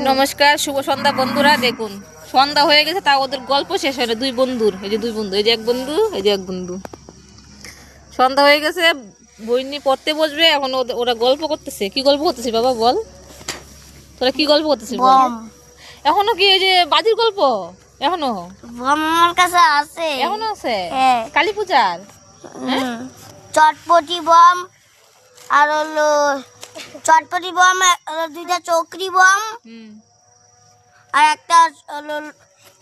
নমস্কার, শুভ সন্ধ্যা বন্ধুরা। দেখুন সন্ধ্যা হয়ে গেছে, তা ওদের গল্প শেষ হয় না। দুই বন্ধুর, এই যে দুই বন্ধু, এই যে এক বন্ধু, এই যে এক বন্ধু। সন্ধ্যা হয়ে গেছে, বই নিয়ে পড়তে বসবে। এখন ওরা গল্প করতেছে। কি গল্প করতেছিস বাবা, বল তোরা কি গল্প করতেছিস বল। এখনো কি এই যে বাজির গল্প? এখনো আমার কাছে আছে, এখনো আছে কালী পূজার। চটপটি বম, আর হলো চটপটি বম, দুইটা চকরি বম, আর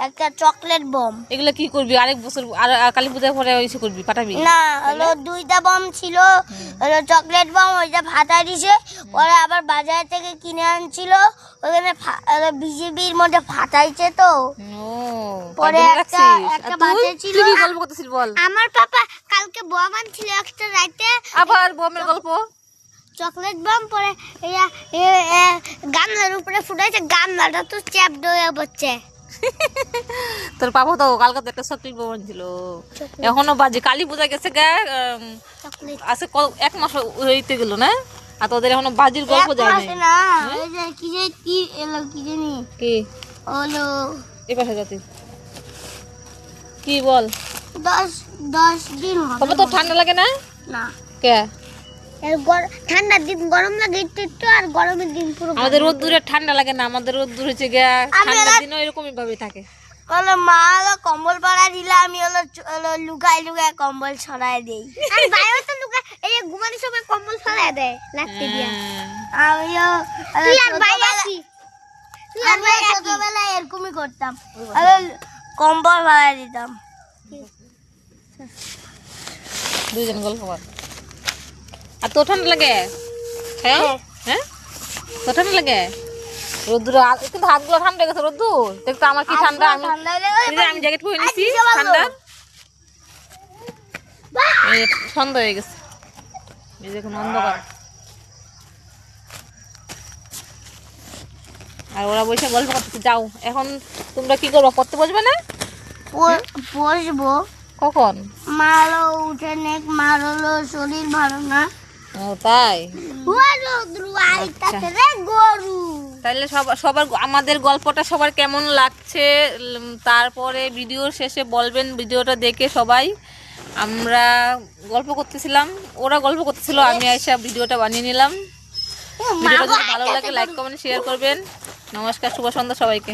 একটা চকলেট বম। এগুলো কি করবি আরেক বছর? আর কালী পূজার পরে এসে করবি, পাঠাবি না? হলো দুইটা বম ছিল, হলো চকলেট বম, ওইটা ফাটাই দিছে। ওরা আবার বাজার থেকে কিনে আনছিল, ওখানে বিজেপির মধ্যে ফাটাইছে। তো পরে একটা বাজে ছিল। কি গল্প করতেছিস বল। আমার পাপা কালকে বম আনছিল একটা রাতে, আবার বমের গল্প। চকলেট বম পরে গামলার উপরে ফুটাইছে, গামলাটা তো চ্যাপ হয়ে পড়ছে। তোর পাপা তো কালকে তো একটা চকলেট বম আনছিল, এখনো বাজে। কালী পূজা গেছে গা, আছে এক মাস হইতে গেল না, আর তোদের এখনো বাজির গল্প যায় না। কি এলো কি জানি কি হলো এ পাশে যাতে কি বল। 10 দিন তবে তো ঠান্ডা লাগে না? না কে ঠান্ডার দিন গরম লাগে একটু, আর গরমের দিন পুরো। আমাদের রোদ্দুরে ঠান্ডা লাগে না, আমাদের রোদ্দুর হচ্ছে গিয়া ঠান্ডার দিনও এরকমই ভাবে থাকে। হলো মা হলো কম্বল পরা দিলে, আমি হলো লুকাই লুকাই কম্বল ছড়াই দেই। আর ভাইও তো লুকাই, এই যে ঘুমানোর সময় কম্বল ছড়াই দেয় লাঠি দিয়া। আমিও তুই আর ভাই আছি, তুই আর ভাই ছোটবেলায় এরকমই করতাম, কম্বল ছড়াই দিতাম। দুইজন গল্প কর। আর তো ঠান্ডা লাগে? হ্যাঁ হ্যাঁ, তো ঠান্ডা লাগে রোদ্দুর। কিন্তু হাতগুলো ঠান্ডা গেছে রোদ্দুর দেখতো। আমার কি ঠান্ডা, আমি জ্যাকেট পরে নিছি ঠান্ডা। সন্ধ্যা হয়ে গেছে, এই দেখুন অন্ধকার। আর ওরা বসে গল্প করতেছে। যাও এখন তোমরা কি করবো, পড়তে বসবে না? বসবো। কখন? মারো উঠে নেক, মার হলো শরীর ভালো না। ও তাই? তাহলে সবার আমাদের গল্পটা সবার কেমন লাগছে, তারপরে ভিডিওর শেষে বলবেন। ভিডিওটা দেখে সবাই, আমরা গল্প করতেছিলাম, ওরা গল্প করতেছিল, আমি আইসা ভিডিওটা বানিয়ে নিলাম। ভিডিওটা যদি ভালো লাগে লাইক কমেন্ট শেয়ার করবেন। নমস্কার, শুভ সন্ধ্যা সবাইকে।